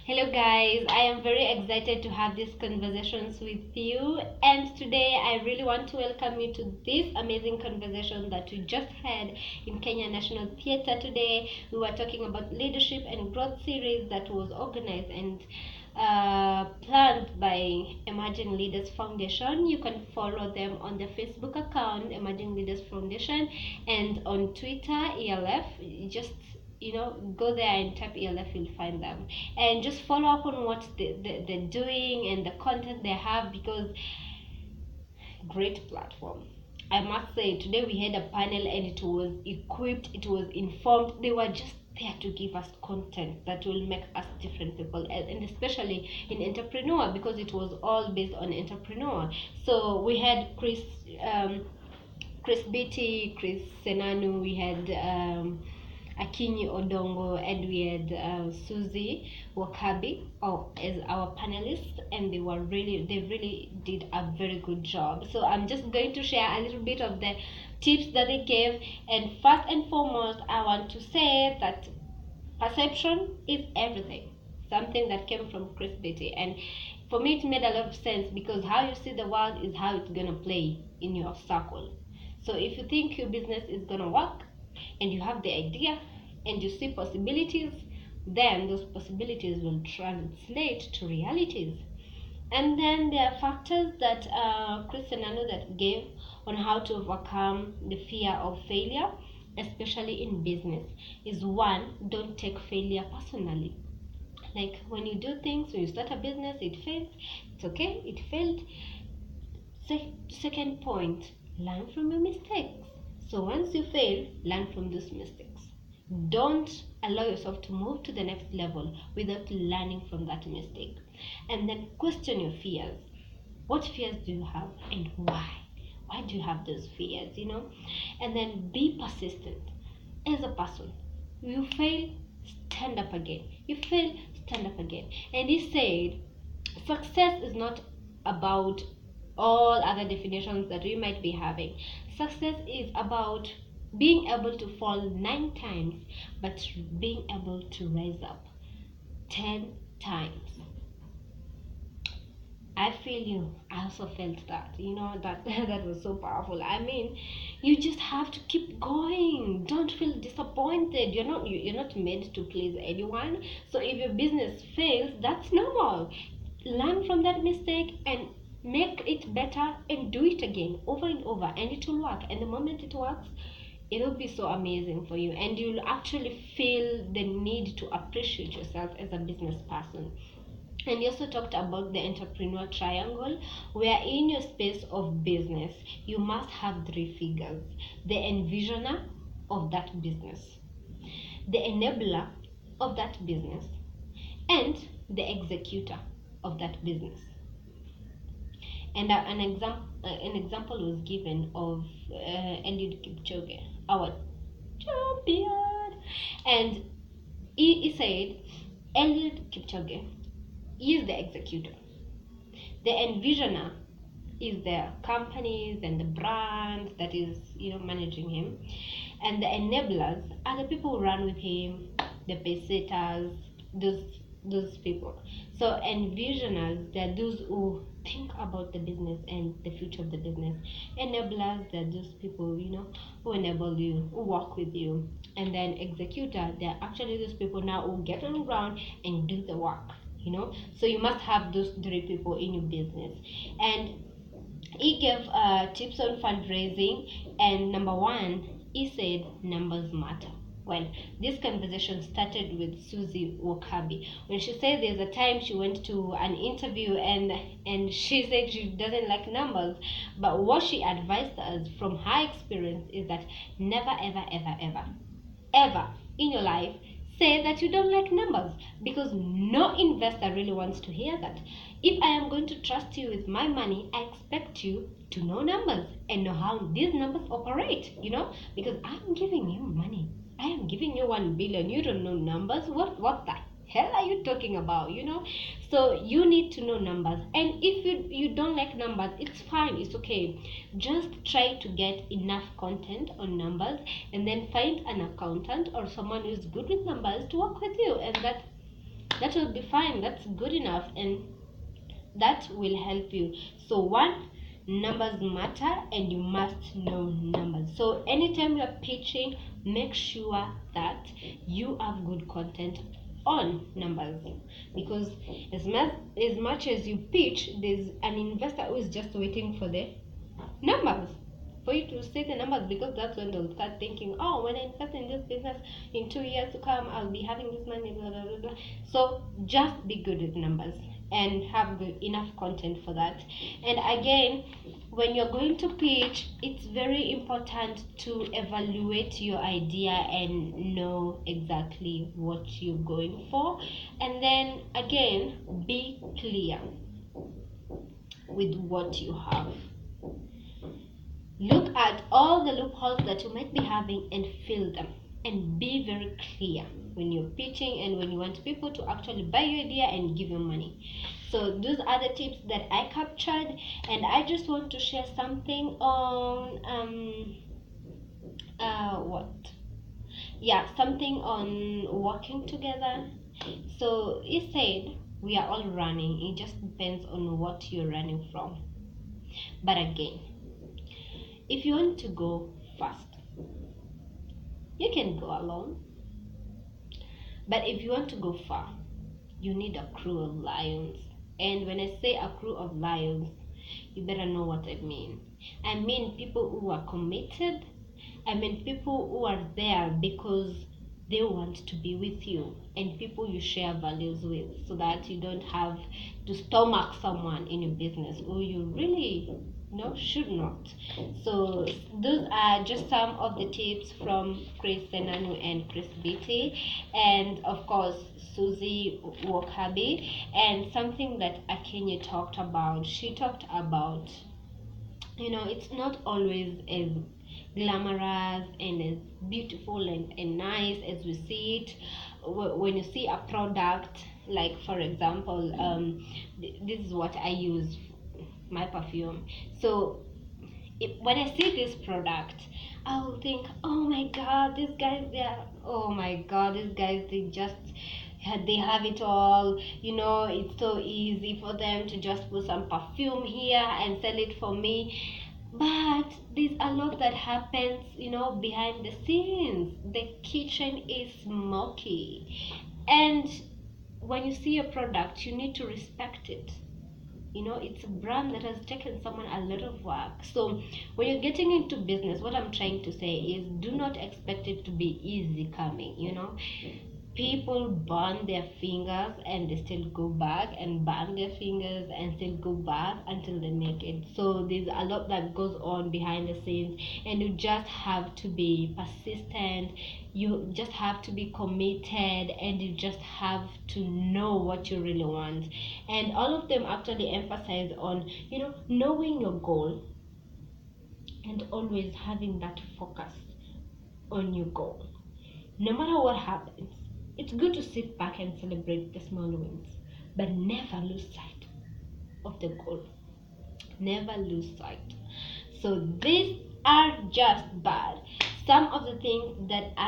Hello, guys. I am very excited to have these conversations with you. And today, I really want to welcome you to this amazing conversation that we just had in Kenya National Theatre today. We were talking about leadership and growth series that was organized and planned by Emerging Leaders Foundation. You can follow them on the Facebook account, Emerging Leaders Foundation, and on Twitter, ELF. Just go there and type ELF, you'll find them, and just follow up on what they're doing and the content they have, because great platform. I must say, today we had a panel and it was equipped, it was informed. They were just there to give us content that will make us different people, and especially in entrepreneur, because it was all based on entrepreneur. So we had Chris Beatty, Chris Senanu, we had Akinyi Odongo, and we had Susie Wakabi as our panelists, and they really did a very good job. So I'm just going to share a little bit of the tips that they gave. And first and foremost, I want to say that perception is everything. Something that came from Chris Beatty, and for me it made a lot of sense, because how you see the world is how it's gonna play in your circle. So if you think your business is gonna work and you have the idea and you see possibilities, then those possibilities will translate to realities. And then there are factors that Chris and Anu that gave on how to overcome the fear of failure, especially in business. Is one, don't take failure personally. Like when you do things, when you start a business, it fails, it's okay, it failed. Second point, learn from your mistakes. So once you fail, learn from those mistakes. Don't allow yourself to move to the next level without learning from that mistake. And then question your fears. What fears do you have and why? Why do you have those fears, And then be persistent as a person. You fail, stand up again. You fail, stand up again. And he said, success is not about all other definitions that we might be having. Success is about being able to fall 9 times, but being able to rise up 10 times. I feel you. I also felt that. That was so powerful. I mean, you just have to keep going. Don't feel disappointed. You're not made to please anyone. So if your business fails, that's normal. Learn from that mistake and make it better, and do it again over and over, and it will work. And the moment it works, it'll be so amazing for you, and you'll actually feel the need to appreciate yourself as a business person. And you also talked about the entrepreneur triangle, where in your space of business, you must have 3 figures: the envisioner of that business, the enabler of that business, and the executor of that business. And an example was given of Eliud Kipchoge, our champion. And he said, Eliud Kipchoge is the executor. The envisioner is the companies and the brands that is managing him, and the enablers are the people who run with him, the pacesetters, those people. So envisioners, they're those who think about the business and the future of the business. Enablers, they're those people who enable you, who work with you. And then executor, they're actually those people now who get on the ground and do the work. So you must have those 3 people in your business. And he gave tips on fundraising, and number 1, he said numbers matter. Well, this conversation started with Susie Wakabi when she said there's a time she went to an interview and she said she doesn't like numbers, but what she advised us from her experience is that never ever in your life say that you don't like numbers, because no investor really wants to hear that. If I am going to trust you with my money, I expect you to know numbers and know how these numbers operate, because I'm giving you money. I am giving you 1 billion. You don't know numbers. What the hell are you talking about? So you need to know numbers. And if you don't like numbers, it's fine, it's okay. Just try to get enough content on numbers, and then find an accountant or someone who's good with numbers to work with you, and That will be fine. That's good enough, and that will help you. So one, numbers matter, and you must know numbers. So anytime you're pitching, make sure that you have good content on numbers, because as much as you pitch, there's an investor who is just waiting for the numbers, for you to say the numbers, because that's when they'll start thinking, oh, when I invest in this business in 2 years to come, I'll be having this money, blah blah blah, blah. So just be good with numbers and have good enough content for that. And again, when you're going to pitch, it's very important to evaluate your idea and know exactly what you're going for. And then again, be clear with what you have. Look at all the loopholes that you might be having and fill them, and be very clear when you're pitching and when you want people to actually buy your idea and give you money. So those are the tips that I captured, and I just want to share something on something on working together. So he said we are all running, it just depends on what you're running from. But again, if you want to go fast, you can go alone. But if you want to go far, you need a crew of lions. And when I say a crew of lions, you better know what I mean. I mean people who are committed. I mean people who are there because they want to be with you, and people you share values with, so that you don't have to stomach someone in your business who you really should not. So those are just some of the tips from Chris Senanu and Chris Beatty, and of course Susie Wakabi. And something that Akenya talked about, she talked about, it's not always as glamorous and as beautiful and nice as we see it. When you see a product, like for example, this is what I use, my perfume. So when I see this product, I will think, oh my god, these guys, oh my god, these guys, they have it all. It's so easy for them to just put some perfume here and sell it for me. But there's a lot that happens, behind the scenes. The kitchen is smoky. And when you see a product, you need to respect it. It's a brand that has taken someone a lot of work. So when you're getting into business, what I'm trying to say is, do not expect it to be easy coming. People burn their fingers and they still go back, and burn their fingers and still go back until they make it. So there's a lot that goes on behind the scenes, and you just have to be persistent, you just have to be committed, and you just have to know what you really want. And all of them actually emphasize on knowing your goal, and always having that focus on your goal. No matter what happens, it's good to sit back and celebrate the small wins, but never lose sight of the goal. Never lose sight. So these are just some of the things that I